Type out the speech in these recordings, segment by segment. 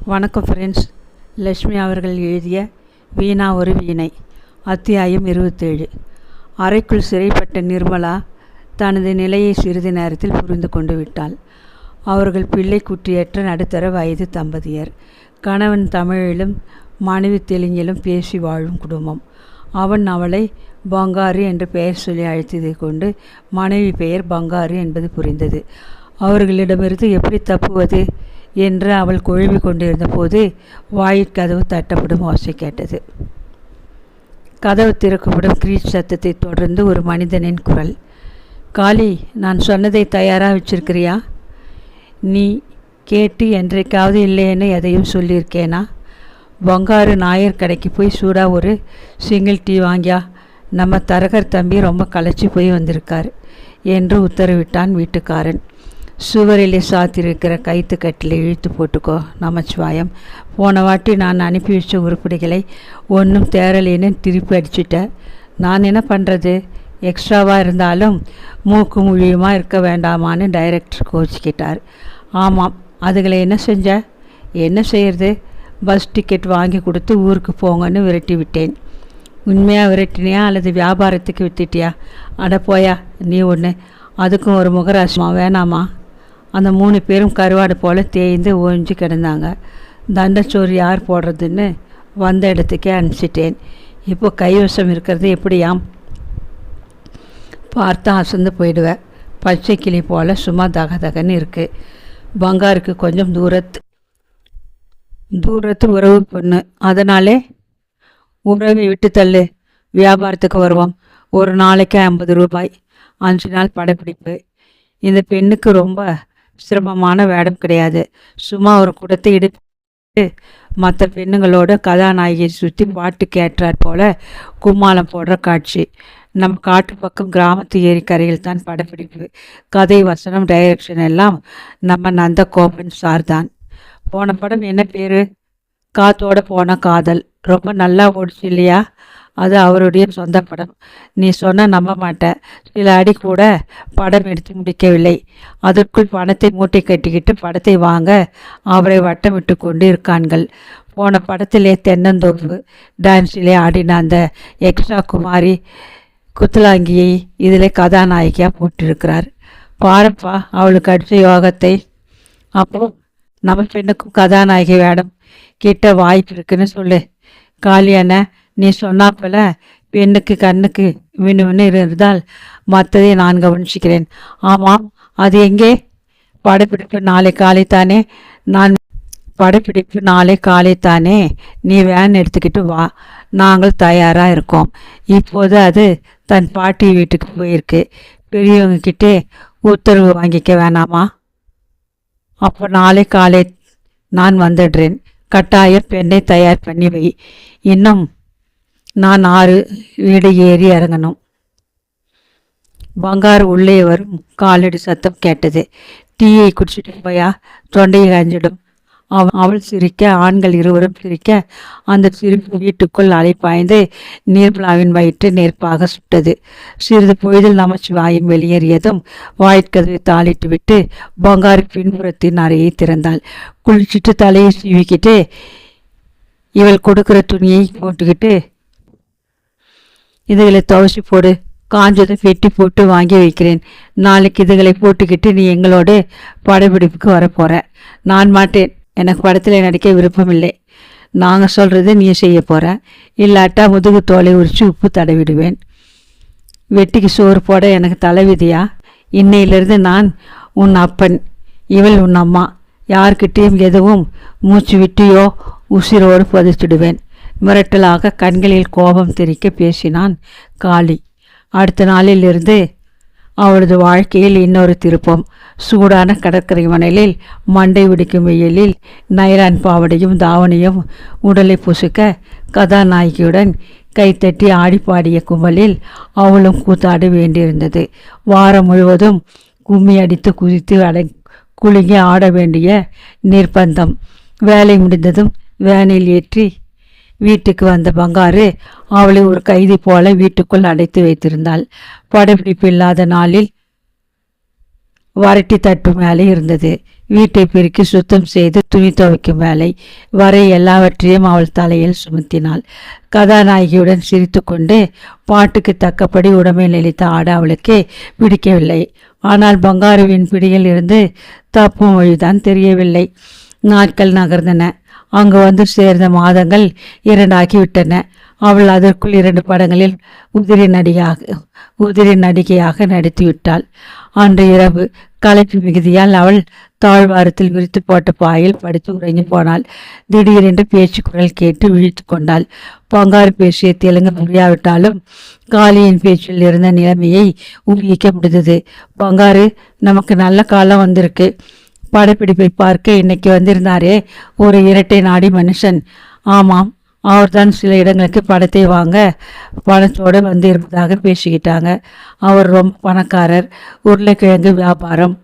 வணக்கம் ஃப்ரெண்ட்ஸ். லக்ஷ்மி அவர்கள் எழுதிய வீணா ஒரு வீணை, அத்தியாயம் 27. அறைக்குள் சிறைப்பட்ட நிர்மலா தனது நிலையை சிறிது நேரத்தில் புரிந்து கொண்டு விட்டாள். அவர்கள் பிள்ளை குட்டியற்ற நடுத்தர வயது தம்பதியர். கணவன் தமிழிலும் மனைவி தெலுங்கிலும் பேசி வாழும் குடும்பம். அவன் அவளை பங்காரு என்று பெயர் சொல்லி அழைத்ததை கொண்டு மனைவி பெயர் பங்காரு என்பது புரிந்தது. அவர்களிடமிருந்து எப்படி தப்புவது என்று அவள் குழம்பி கொண்டிருந்த போது வாயிற்கதவு தட்டப்படும் ஓசை கேட்டது. கதவு திறக்கப்படும் கிரீச் சத்தத்தை தொடர்ந்து ஒரு மனிதனின் குரல். காளி, நான் சொன்னதை தயாராக வச்சிருக்கிறியா? நீ கேட்டு என்றைக்காவது இல்லைன்னு எதையும் சொல்லியிருக்கேனா? பங்காரு நாயர் கடைக்கு போய் சூடாக ஒரு சிங்கிள் டீ வாங்கியா, நம்ம தரகர் தம்பி ரொம்ப களைச்சி போய் வந்திருக்கார் என்று உத்தரவிட்டான் வீட்டுக்காரன். சுவரிலே சாத்திருக்கிற கைத்து கட்டில் இழுத்து போட்டுக்கோ நமச்சிவாயம். போன வாட்டி நான் அனுப்பி வச்ச உருப்படிகளை ஒன்றும் தேரலேன்னு திருப்பி அடிச்சுட்டேன். நான் என்ன பண்ணுறது? எக்ஸ்ட்ராவாக இருந்தாலும் மூக்கு முழியுமா இருக்க வேண்டாமான்னு டைரக்டர் கோச்சிக்கிட்டார். ஆமாம், அதுகளை என்ன செஞ்ச? என்ன செய்கிறது? பஸ் டிக்கெட் வாங்கி கொடுத்து ஊருக்கு போங்கன்னு விரட்டி விட்டேன். உண்மையாக விரட்டினியா அல்லது வியாபாரத்துக்கு வித்துட்டியா? அட போயா நீ ஒன்று, அதுக்கும் ஒரு முகராசிமா வேணாமா? அந்த 3 பேரும் கருவாடு போல் தேய்ந்து ஓஞ்சி கிடந்தாங்க. தண்டச்சோறு யார் போடுறதுன்னு வந்த இடத்துக்கே அனுப்பிச்சிட்டேன். இப்போ கைவசம் இருக்கிறது எப்படியாம்? பார்த்தா அசந்து போயிடுவேன். பச்சை கிளி போல் சும்மா தகதகன்னு இருக்குது. பங்காருக்கு கொஞ்சம் தூரத்து உறவு பொண்ணு, அதனாலே உறவை விட்டு தள்ளு. வியாபாரத்துக்கு வருவோம். ஒரு நாளைக்கு 50 ரூபாய். 5 நாள் படப்பிடிப்பு. இந்த பெண்ணுக்கு ரொம்ப சிரமமான வேடம் கிடையாது. சும்மா ஒரு குடத்தை எடுத்து மற்ற பெண்ணுங்களோட கதாநாயகியை சுற்றி பாட்டு கேட்டாற் போல கும்மாளம் போடுற காட்சி. நம்ம காட்டு பக்கம் கிராமத்து ஏரிக்கரையில் தான் படப்பிடிப்பு. கதை, வசனம், டைரக்ஷன் எல்லாம் நம்ம நந்தகோபன் சார் தான். போன படம் என்ன பேர்? காத்தோட போன காதல். ரொம்ப நல்லா ஓடிச்சு இல்லையா? அது அவருடைய சொந்த படம். நீ சொன்ன நம்ப மாட்டேன், சில அடி கூட படம் எடுத்து முடிக்கவில்லை. அதற்குள் பணத்தை மூட்டை கட்டிக்கிட்டு படத்தை வாங்க அவரை வட்டமிட்டு கொண்டு இருக்கான்கள். போன படத்திலே தென்னந்தோப்பு டான்ஸிலே ஆடின அந்த எக்ஸ்ட்ரா குமாரி குத்தலாங்கியை இதில் கதாநாயகியாக போட்டிருக்கிறார். பாரப்பா அவளுக்கு அடித்த யோகத்தை. அப்போ நம்ம பெண்ணுக்கும் கதாநாயகி வேடம் கிட்ட வாய்ப்பு இருக்குன்னு சொல்லு. காளியான, நீ சொன்னாப்பல பெண்ணுக்கு கண்ணுக்கு மின்னு இருந்தால் மற்றதை நான் கவனிச்சுக்கிறேன். ஆமாம், அது எங்கே? படப்பிடிப்பு நாளை காலை தானே. நீ வேன் எடுத்துக்கிட்டு வா, நாங்கள் தயாராக இருக்கோம். இப்போது அது தன் பாட்டி வீட்டுக்கு போயிருக்கு. பெரியவங்க கிட்டே உத்தரவு வாங்கிக்க வேணாமா? அப்போ நாளை காலை நான் வந்துடுறேன். கட்டாயம் பெண்ணை தயார் பண்ணி வை. இன்னும் நான் 6 வீடு ஏறி இறங்கணும். பங்காரு உள்ளே வரும் காலடி சத்தம் கேட்டது. டீயை குடிச்சிட்டு போயா, தொண்டையை கஞ்சிடும். அவள் சிரிக்க, ஆண்கள் இருவரும் சிரிக்க, அந்த சிரிப்பு வீட்டுக்குள் அலைப்பாய்ந்து நிர்மலாவின் வயிற்று நெருப்பாக சுட்டது. சிறிது பொழுதில் நமச்சிவாயம் வெளியேறியதும் வாயிற்கதவை தாளிட்டு விட்டு பங்காரு பின்புறத்தின் அறையை திறந்தாள். குளிச்சுட்டு தலையை சீவிக்கிட்டு இவள் கொடுக்குற துணியை போட்டுக்கிட்டு, இதுகளை துவச்சி போடு, காஞ்சதை வெட்டி போட்டு வாங்கி வைக்கிறேன். நாளைக்கு இதுகளை போட்டுக்கிட்டு நீ எங்களோட படப்பிடிப்புக்கு வரப்போற. நான் மாட்டேன், எனக்கு படத்தில் நடிக்க விருப்பமில்லை. நாங்கள் சொல்கிறது நீ செய்ய போகிற. இல்லாட்டா முதுகு தோலை உரித்து உப்பு தடவிடுவேன். வெட்டிக்கு சோறு போட எனக்கு தலைவிதியா? இன்னையிலிருந்து நான் உன் அப்பன், இவள் உன் அம்மா. யார்கிட்டையும் எதுவும் மூச்சு விட்டியோ உசிரோடு புதைச்சிடுவேன். மிரட்டலாக கண்களில் கோபம் தெரிக்க பேசினான் காளி. அடுத்த நாளிலிருந்து அவளது வாழ்க்கையில் இன்னொரு திருப்பம். சூடான கடற்கரை மணலில் மண்டை வெடிக்கும் வெயிலில் நைலான் பாவடையும் தாவணியும் உடலை புசுக்க கதாநாயகியுடன் கைத்தட்டி ஆடிப்பாடிய கும்பலில் அவளும் கூத்தாட வேண்டியிருந்தது. வாரம் முழுவதும் கும்மி அடித்து குதித்து குலுங்கி ஆட வேண்டிய நிர்பந்தம். வேலை முடிந்ததும் வேனில் ஏற்றி வீட்டுக்கு வந்த பங்காரு அவளை ஒரு கைதி போல வீட்டுக்குள் அடைத்து வைத்திருந்தாள். படப்பிடிப்பு இல்லாத நாளில் வரட்டி தட்டு மேலே இருந்தது. வீட்டை பெருக்கி சுத்தம் செய்து துணி துவைக்கும் வேலை வரை எல்லாவற்றையும் அவள் தலையில் சுமத்தினாள். கதாநாயகியுடன் சிரித்து கொண்டு பாட்டுக்கு தக்கபடி உடமையில் அளித்த ஆட அவளுக்கு பிடிக்கவில்லை. ஆனால் பங்காருவின் பிடியில் இருந்து தப்பும் வழிதான் தெரியவில்லை. நாட்கள் நகர்ந்தன. அங்கு வந்து சேர்ந்த மாதங்கள் 2 ஆகிவிட்டன. அவள் அதற்குள் 2 படங்களில் உதிரி நடிகையாக நடித்துவிட்டாள். அன்று இரவு களைப்பு மிகுதியால் அவள் தாழ்வாரத்தில் விரித்து போட்ட பாயில் படுத்து உறங்கி போனாள். திடீரென்று பேச்சு குரல் கேட்டு விழித்து கொண்டாள். பங்காரு பேசிய தெலுங்கு புரியாவிட்டாலும் காளியின் பேச்சில் இருந்த நிலைமையை ஊகிக்க முடிந்தது. பங்காரு, நமக்கு நல்ல காலம் வந்திருக்கு. படப்பிடிப்பை பார்க்க இன்னைக்கு வந்திருந்தாரே ஒரு இரட்டை நாடி மனுஷன். ஆமாம், அவர்தான் சில இடங்களுக்கு படத்தை வாங்க பணத்தோடு வந்து இருப்பதாக பேசிக்கிட்டாங்க. அவர் ரொம்ப பணக்காரர். உருளைக்கிழங்கு வியாபாரம்.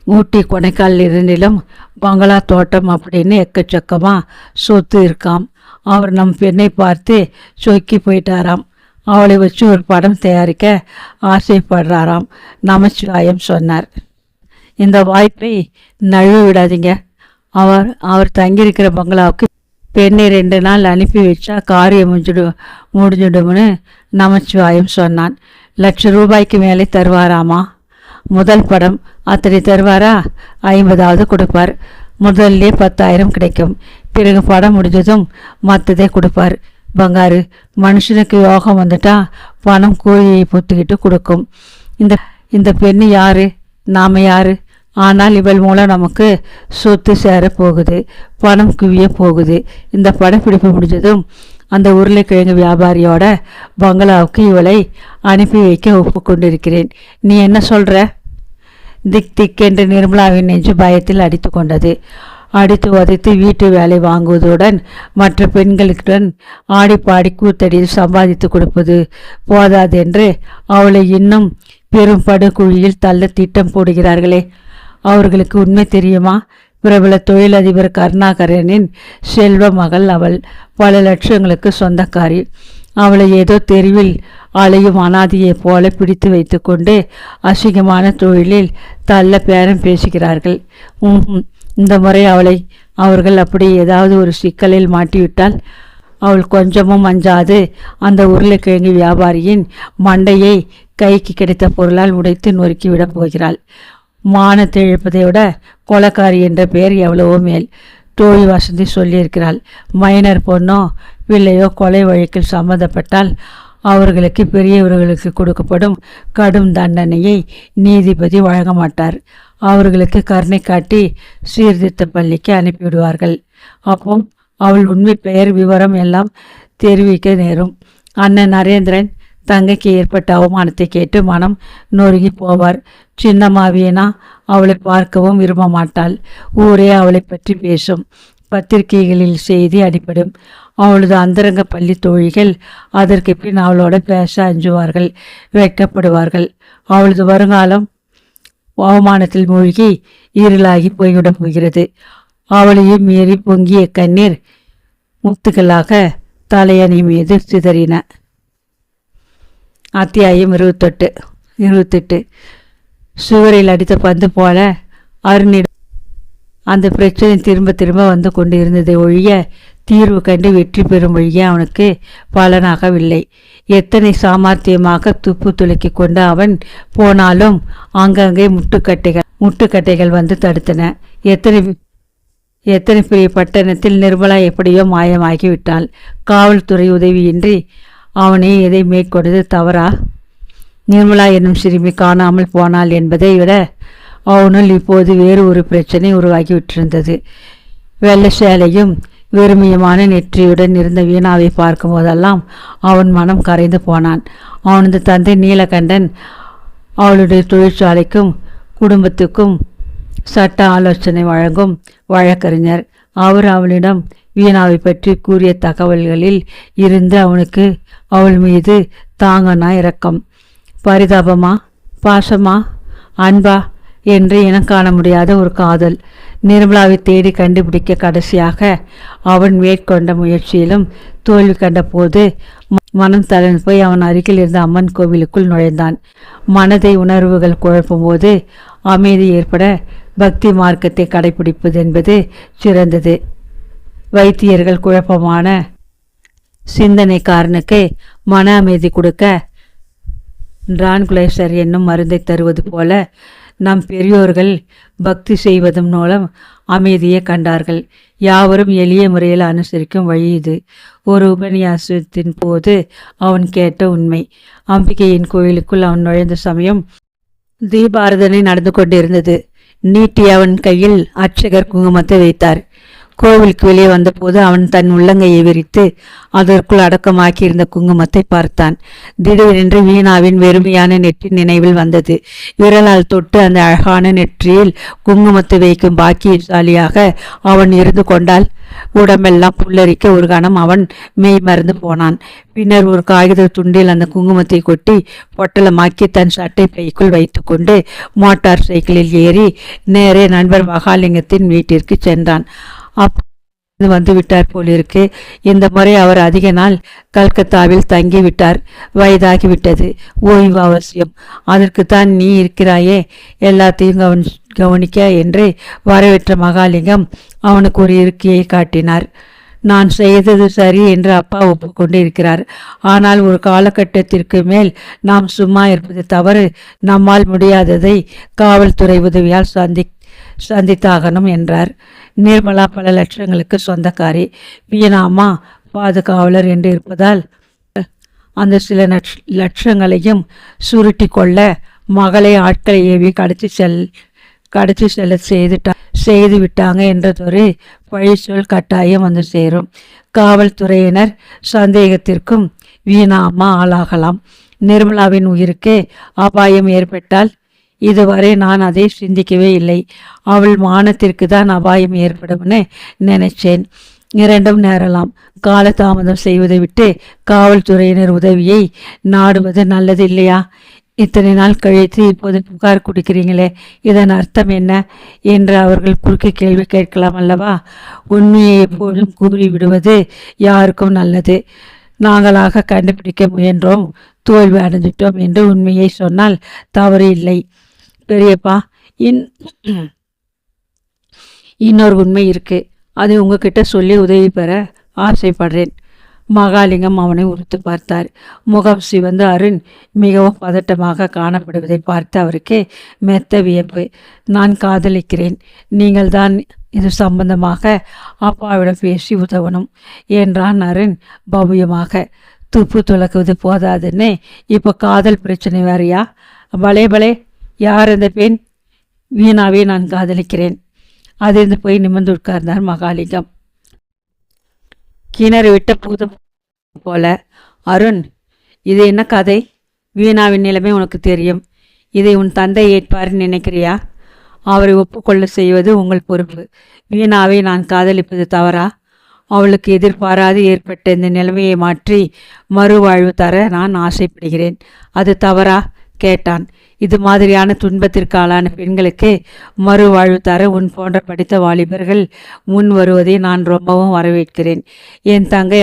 ஊட்டி கொடைக்கால் இரண்டிலும் பங்களா தோட்டம் அப்படின்னு எக்கச்சக்கமாக சொத்து இருக்காம். அவர் நம் பெண்ணை பார்த்து சொக்கி போயிட்டாராம். அவளை வச்சு ஒரு படம் தயாரிக்க ஆசைப்படுறாராம். நமச்சிவாயம் சொன்னார். இந்த வாய்ப்பை நழுவ விடாதீங்க. அவர் தங்கியிருக்கிற பங்களாவுக்கு பெண்ணை 2 நாள் அனுப்பி வச்சா காரியம் முடிஞ்சிடும்னு நமச்சிவாயம் சொன்னான். ₹1,00,000 மேலே தருவாராமா. முதல் படம் அத்தனை தருவாரா? 50வது கொடுப்பார். முதல்ல 10,000 கிடைக்கும். பிறகு படம் முடிஞ்சதும் மற்றதே கொடுப்பார். பங்காரு, மனுஷனுக்கு யோகம் வந்துட்டா பணம் கோழியை பொத்துக்கிட்டு கொடுக்கும். இந்த பெண்ணு யாரு? நாம யாரு? ஆனால் இவள் மூலம் நமக்கு சொத்து சேர போகுது, பணம் குவிய போகுது. இந்த படப்பிடிப்பு முடிஞ்சதும் அந்த உருளைக்கிழங்கு வியாபாரியோட பங்களாவுக்கு இவளை அனுப்பி வைக்க ஒப்புக்கொண்டிருக்கிறேன். நீ என்ன சொல்ற? திக் திக் என்று நிர்மலாவின் நெஞ்சு பயத்தில் அடித்து கொண்டது. அடித்து உதைத்து வீட்டு வேலை வாங்குவதுடன் மற்ற பெண்களுடன் ஆடி பாடி கூத்தடி சம்பாதித்து கொடுப்பது போதாதென்று அவளை இன்னும் பெரும் படுகுழியில் தள்ள திட்டம் போடுகிறார்களே. அவர்களுக்கு உண்மை தெரியுமா? பிரபல தொழிலதிபர் கருணாகரனின் செல்வ மகள் அவள். பல லட்சங்களுக்கு சொந்தக்காரி. அவளை ஏதோ தெருவில் அலையும் அனாதியைப் போல பிடித்து வைத்து கொண்டு அசிங்கமான தொழிலில் தள்ள பேரம் பேசுகிறார்கள். இந்த முறை அவர்கள் அப்படி ஏதாவது ஒரு சிக்கலில் மாட்டிவிட்டால் அவள் கொஞ்சமும் அஞ்சாது அந்த உருளைக்கிழங்கு வியாபாரியின் மண்டையை கைக்கு கிடைத்த பொருளால் உடைத்து நொறுக்கிவிடப் போகிறாள். மானத்தை இழப்பதை விட கொலைக்காரி என்ற பெயர் எவ்வளவோ மேல். தோழி வசந்தி சொல்லியிருக்கிறாள். மைனர் பொண்ணோ பிள்ளையோ கொலை வழக்கில் சம்மந்தப்பட்டால் அவர்களுக்கு பெரியவர்களுக்கு கொடுக்கப்படும் கடும் தண்டனையை நீதிபதி வழங்க மாட்டார். அவர்களுக்கு கருணை காட்டி சீர்திருத்த பள்ளிக்கு அனுப்பிவிடுவார்கள். அப்போ அவள் உண்மை பெயர் விவரம் எல்லாம் தெரிவிக்க நேரும். அண்ணன் நரேந்திரன் தங்கைக்கு ஏற்பட்ட அவமானத்தை கேட்டு மனம் நொறுங்கி போவார். சின்னம்மாவியனா அவளை பார்க்கவும் விரும்ப மாட்டாள். ஊரே அவளை பற்றி பேசும். பத்திரிகைகளில் செய்தி அடிப்படும். அவளது அந்தரங்க பள்ளி தோழிகள் அதற்கு பின் அவளோட பேச அஞ்சுவார்கள், வெட்கப்படுவார்கள். அவளது வருங்காலம் அவமானத்தில் மூழ்கி இருளாகி போய்விடப் போகிறது. அவளையும் மீறி பொங்கிய கண்ணீர் முத்துக்களாக தலையணி மீது சிதறின. அத்தியாயம் 28. சுவரில் அடித்த பந்து போல அருணிடம் அந்த பிரச்சனை திரும்ப திரும்ப வந்து கொண்டு இருந்ததை ஒழிய தீர்வு கண்டு வெற்றி பெறும் வழியே அவனுக்கு பலனாகவில்லை. எத்தனை சாமர்த்தியமாக துப்பு துளக்கி கொண்டு அவன் போனாலும் அங்கங்கே முட்டுக்கட்டைகள் வந்து தடுத்தன. எத்தனை பெரிய பட்டணத்தில் நிர்மலா எப்படியோ மாயமாகிவிட்டாள். காவல்துறை உதவியின்றி அவனை எதை மேற்கொண்டது தவறா? நிர்மலா என்னும் சிறுமி காணாமல் போனாள் என்பதை விட அவனுள் இப்போது வேறு ஒரு பிரச்சனை உருவாகிவிட்டிருந்தது. வெள்ளை சேலையும் வெறுமையுமான நெற்றியுடன் இருந்த வீணாவை பார்க்கும் போதெல்லாம் அவன் மனம் கரைந்து போனான். அவனது தந்தை நீலகண்டன் அவளுடைய தொழிற்சாலைக்கும் குடும்பத்துக்கும் சட்ட ஆலோசனை வழங்கும் வழக்கறிஞர். அவர் அவளிடம் வீணாவை பற்றி கூறிய தகவல்களில் இருந்து அவனுக்கு அவள் மீது தாங்கனா இரக்கம், பரிதாபமா, பாசமா, அன்பா என்று இனம் காண முடியாத ஒரு காதல். நிர்மலாவை தேடி கண்டுபிடிக்க கடைசியாக அவன் மேற்கொண்ட முயற்சியிலும் தோல்வி கண்ட போது மனம் தளர்ந்து போய் அவன் அருகில் இருந்த அம்மன் கோவிலுக்குள் நுழைந்தான். மனதை உணர்வுகள் குழப்பும் போது அமைதி ஏற்பட பக்தி மார்க்கத்தை கடைபிடிப்பது என்பது சிறந்தது. வைத்தியர்கள் குழப்பமான சிந்தனைக்காரனுக்கு மன அமைதி கொடுக்க டிரான்குலைசர் என்னும் மருந்தை தருவது போல நம் பெரியோர்கள் பக்தி செய்வதன் மூலம் அமைதியை கண்டார்கள். யாவரும் எளிய முறையில் அனுசரிக்கும் வழி இது. ஒரு உபன்யாசத்தின் போது அவன் கேட்ட உண்மை. அம்பிகையின் கோயிலுக்குள் அவன் நுழைந்த சமயம் தீபாரதனை நடந்து கொண்டிருந்தது. நீட்டி அவன் கையில் அர்ச்சகர் குங்குமத்தை வைத்தார். கோவிலுக்கு வெளியே வந்தபோது அவன் தன் உள்ளங்கையை விரித்து அதற்குள் அடக்கமாக்கியிருந்த குங்குமத்தை பார்த்தான். திடீரென்று வீணாவின் வெறுமையான நெற்றி நினைவில் வந்தது. விரலால் தொட்டு அந்த அழகான நெற்றியில் குங்குமத்தை வைக்கும் பாக்கியசாலியாக அவன் இருந்து கொண்டால் உடம்பெல்லாம் புல்லரிக்க ஒரு கணம் அவன் மெய் மறந்து போனான். பின்னர் ஒரு காகித துண்டில் அந்த குங்குமத்தை கொட்டி பொட்டலமாக்கி தன் சட்டை பைக்குள் வைத்து கொண்டு மோட்டார் சைக்கிளில் ஏறி நேரே நண்பர் மகாலிங்கத்தின் வீட்டிற்கு சென்றான். வந்து விட்டார் போலிருக்கு. இந்த முறை அவர் அதிக நாள் கல்கத்தாவில் தங்கிவிட்டார். வயதாகிவிட்டது. ஓய்வு அவசியம். அதற்குத்தான் நீ இருக்கிறாயே, எல்லாத்தையும் கவனிக்க என்று வரவேற்ற மகாலிங்கம் அவனுக்கு ஒரு இருக்கையை காட்டினார். நான் செய்தது சரி என்று அப்பா ஒப்புக்கொண்டு இருக்கிறார். ஆனால் ஒரு காலகட்டத்திற்கு மேல் நாம் சும்மா இருப்பது தவறு. நம்மால் முடியாததை காவல்துறை உதவியால் சந்தித்தாகணும் என்றார். நிர்மலா பல லட்சங்களுக்கு சொந்தக்காரி. வீணாமா பாதுகாவலர் என்று இருப்பதால் அந்த சில லட்சங்களையும் சுருட்டி கொள்ள மகளை ஆட்களை ஏவி கடத்தி செல்ல செய்து விட்டாங்க என்றதொரு பழிச்சொல் கட்டாயம் வந்து சேரும். காவல்துறையினர் சந்தேகத்திற்கும் வீணாமா ஆளாகலாம். நிர்மலாவின் உயிருக்கு அபாயம் ஏற்பட்டால் இதுவரை நான் அதை சிந்திக்கவே இல்லை. அவள் மானத்திற்கு தான் அபாயம் ஏற்படும்னு நினைச்சேன். இரண்டும் நேரலாம். காலதாமதம் செய்வதை விட்டு காவல்துறையினர் உதவியை நாடுவது நல்லது இல்லையா? இத்தனை நாள் கழித்து இப்போது புகார் கொடுக்கிறீங்களே, இதன் அர்த்தம் என்ன என்று அவர்கள் குறுக்கு கேள்வி கேட்கலாம் அல்லவா? உண்மையை எப்போதும் கூறிவிடுவது யாருக்கும் நல்லது. நாங்களாக கண்டுபிடிக்க முயன்றோம், தோல்வி அடைஞ்சிட்டோம் என்று உண்மையை சொன்னால் தவறு இல்லை. பெரியப்பா, இன்னொரு உண்மை இருக்கு. அதை உங்ககிட்ட சொல்லி உதவி பெற ஆசைப்படுறேன். மகாலிங்கம் அவனை உறுத்து பார்த்தார். முகம் சிவந்து அருண் மிகவும் பதட்டமாக காணப்படுவதை பார்த்து அவருக்கு மெத்த வியப்பு. நான் காதலிக்கிறேன். நீங்கள் தான் இது சம்பந்தமாக அப்பாவிடம் பேசி உதவணும் என்றான் அருண் பவ்யமாக. துப்பு துளக்குவது போதாதுன்னு இப்போ காதல் பிரச்சனை வேறையா? பலே பலே, யார் அந்த பெண்? வீணாவே நான் காதலிக்கிறேன். அதிர்ந்து போய் நிமிர்ந்து உட்கார்ந்தார் மகாலிங்கம். கிணறு விட்ட பூதம் போல. அருண், இது என்ன கதை? வீணாவின் நிலைமை உனக்கு தெரியும். இதை உன் தந்தை ஏற்பார்னு நினைக்கிறியா? அவரை ஒப்புக்கொள்ள செய்வது உங்கள் பொறுப்பு. வீணாவை நான் காதலிப்பது தவறா? அவளுக்கு எதிர்பாராது ஏற்பட்ட இந்த நிலைமையை மாற்றி மறுவாழ்வு தர நான் ஆசைப்படுகிறேன். அது தவறா கேட்டான். இது மாதிரியான துன்பத்திற்கு ஆளான பெண்களுக்கு மறுவாழ்வு தர உன் போன்ற படித்த வாலிபர்கள் முன் வருவதை நான் ரொம்பவும் வரவேற்கிறேன். என் தங்கை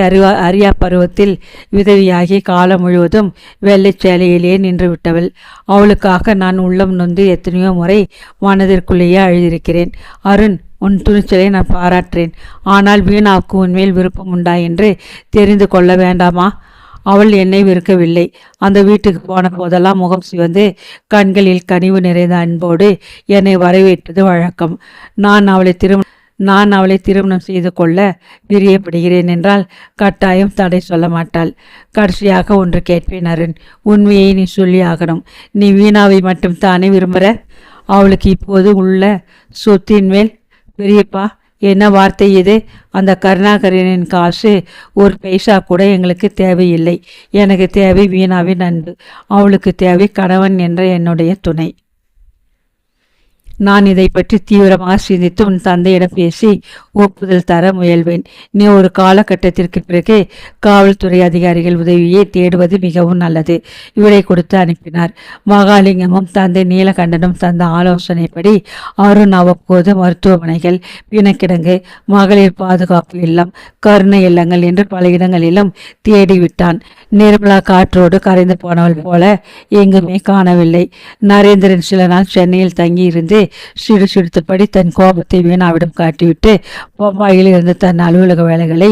அரியா பருவத்தில் விதவியாகி காலம் முழுவதும் வெள்ளை சேலையிலேயே நின்று விட்டவள். அவளுக்காக நான் உள்ளம் நொந்து எத்தனையோ முறை மனதிற்குள்ளேயே அழுதிருக்கிறேன். அருண், உன் துணிச்சலை நான் பாராட்டுறேன். ஆனால் வீணாவுக்கு உன்மேல் விருப்பம் உண்டா என்று தெரிந்து கொள்ள வேண்டாமா? அவள் என்னை வெறுக்கவில்லை. அந்த வீட்டுக்கு போன போதெல்லாம் முகம் சிவந்து கண்களில் கனிவு நிறைந்த அன்போடு என்னை வரவேற்றது வழக்கம். நான் அவளை திருமணம் செய்து கொள்ள பிரியப்படுகிறேன் என்றால் கட்டாயம் தடை சொல்ல மாட்டாள். கடைசியாக ஒன்று கேட்பேன் அருண், உண்மையை நீ சொல்லி ஆகணும். நீ வீணாவை மட்டும் தானே விரும்புகிற? அவளுக்கு இப்போது உள்ள சொத்தின் மேல் பெரியப்பா, என்ன வார்த்தை இது? அந்த கருணாகரனின் காசு ஒரு பைசா கூட எங்களுக்கு தேவையில்லை. எனக்கு தேவை வீணாவின் அன்பு. அவளுக்கு தேவை கணவன் என்ற என்னுடைய துணை. நான் இதை பற்றி தீவிரமாக சிந்தித்து உன் தந்தையிடம் பேசி ஒப்புதல் தர முயல்வேன். நீ ஒரு காலகட்டத்திற்கு பிறகு காவல்துறை அதிகாரிகள் உதவியை தேடுவது மிகவும் நல்லது. விடை கொடுத்து அனுப்பினார். மகாலிங்கமும் தந்தை நீலகண்டனும் தந்த ஆலோசனைப்படி அருண் அவ்வப்போது மருத்துவமனைகள், பிணக்கிடங்கு, மகளிர் பாதுகாப்பு இல்லம், கருணை இல்லங்கள் என்று பல இடங்களிலும் தேடிவிட்டான். நிர்மலா காற்றோடு கரைந்து போனவள் போல எங்குமே காணவில்லை. நரேந்திரன் சில நாள் சென்னையில் தங்கி இருந்து சிடுசிடுத்தபடி தன் கோபத்தை வீணாவிடம் காட்டிவிட்டு பொம்பாயில் இருந்து தன் அலுவலக வேலைகளை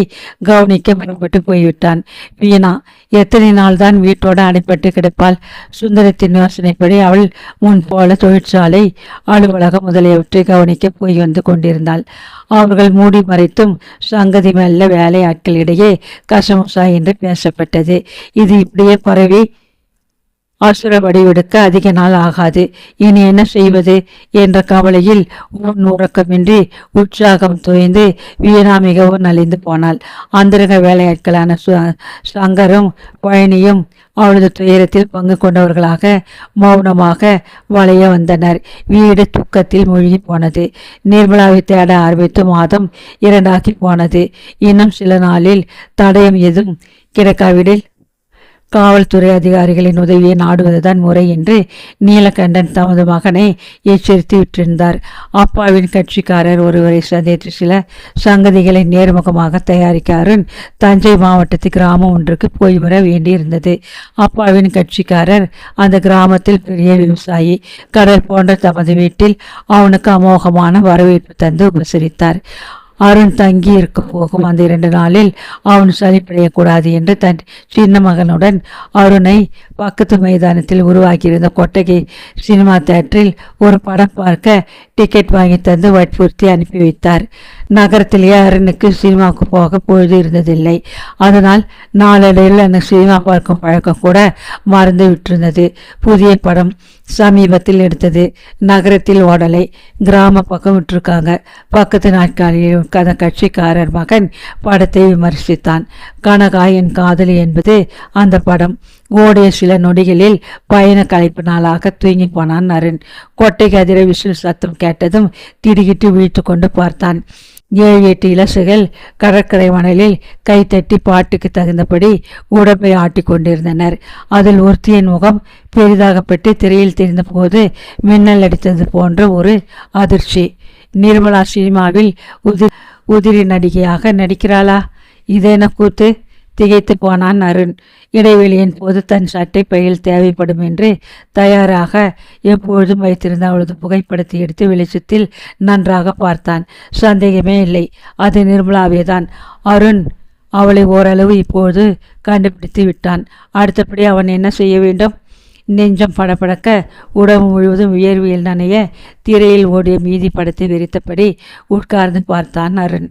கவனிக்க புறப்பட்டு போய்விட்டான். வீணா எத்தனை நாள் தான் வீட்டோடு அடைப்பட்டு கிடப்பாள்? சுந்தரத்தின் யோசனைப்படி அவள் முன் போல தொழிற்சாலை அலுவலகம் முதலியவற்றை கவனிக்க போய் வந்து கொண்டிருந்தாள். அவர்கள் மூடி மறைத்தும் சங்கதி மெல்ல வேலை ஆட்களிடையே கசமுசா என்று பேசப்பட்டது. இது இப்படியே பரவி அசுர வடிவெடுக்க அதிக நாள் ஆகாது. இனி என்ன செய்வது என்ற கவலையில் உறக்கமின்றி உற்சாகம் தோய்ந்து வீணா மிகவும் நலிந்து போனாள். அந்தரங்க வேலையாட்களான சங்கரும் பழனியும் அவளது துயரத்தில் பங்கு கொண்டவர்களாக மௌனமாக வளைய வந்தனர். வீடு துக்கத்தில் மூழ்கி போனது. நிர்மலாவை தேட ஆரம்பித்து மாதம் 2 போனது. இன்னும் சில நாளில் தடயம் எதுவும் கிடைக்காவிடில் காவல்துறை அதிகாரிகளின் உதவியை நாடுவதுதான் முறை என்று நீலகண்டன் தமது மகனை எச்சரித்து விட்டிருந்தார். அப்பாவின் கட்சிக்காரர் ஒருவரை சந்தித்து சில சங்கதிகளை நேர்முகமாக தயாரிக்க அருண் தஞ்சை மாவட்டத்து கிராமம் ஒன்றுக்கு போய் வர வேண்டியிருந்தது. அப்பாவின் கட்சிக்காரர் அந்த கிராமத்தில் பெரிய விவசாயி. கடல் போன்ற தமது வீட்டில் அவனுக்கு அமோகமான வரவேற்பு தந்து உபசரித்தார். அருண் தங்கி இருக்க போகும் அந்த 2 நாளில் அவன் சளிப்படையக்கூடாது என்று தன் சின்ன மகனுடன் அருணை பக்கத்து மைதானத்தில் உருவாக்கியிருந்த கொட்டகை சினிமா தியேட்டரில் ஒரு படம் பார்க்க டிக்கெட் வாங்கி தந்து வற்புறுத்தி அனுப்பி வைத்தார். நகரத்திலேயே அருணுக்கு சினிமாவுக்கு போக பொழுது இருந்ததில்லை. அதனால் நாளடைவில் அந்த சினிமா பார்க்கும் பழக்கம் கூட மறந்து விட்டிருந்தது. புதிய படம் சமீபத்தில் எடுத்தது. நகரத்தில் ஓடலை, கிராம பக்கம் விட்டுருக்காங்க. பக்கத்து நாட்களில் அந்த கட்சிக்காரர் மகன் படத்தை விமர்சித்தான். கனகா என் காதலி என்பது அந்த படம். ஓடிய சில நொடிகளில் பயண களைப்பு நாளாக தூங்கி போனான் அருண். கொட்டைக்கு அதிர விசில் சத்தம் கேட்டதும் திடுகிட்டு விழித்து கொண்டு பார்த்தான். 7-8 இலசுகள் கடற்கரை மணலில் கைத்தட்டி பாட்டுக்கு தகுந்தபடி உடம்பை ஆட்டி கொண்டிருந்தனர். அதில் ஒருத்தியின் முகம் பெரிதாகப்பட்டு திரையில் தெரிந்த போது மின்னல் அடித்தது போன்ற ஒரு அதிர்ச்சி. நிர்மலா சினிமாவில் உதிரி நடிகையாக நடிக்கிறாளா? இதென கூத்து? திகைத்து போனான் அருண். இடைவெளியின் போது தன் சட்டை பையில் தேவைப்படும் என்று தயாராக எப்பொழுதும் வைத்திருந்த அவளது புகைப்படத்தை எடுத்து வெளிச்சத்தில் நன்றாக பார்த்தான். சந்தேகமே இல்லை, அது நிர்மலாவேதான். அருண் அவளை ஓரளவு இப்போது கண்டுபிடித்து விட்டான். அடுத்தபடி அவன் என்ன செய்ய வேண்டும்? நெஞ்சம் படபடக்க உடம்பு முழுவதும் வியர்வியல் நனைய திரையில் ஓடிய மீதி படத்தை விரித்தபடி உட்கார்ந்து பார்த்தான் அருண்.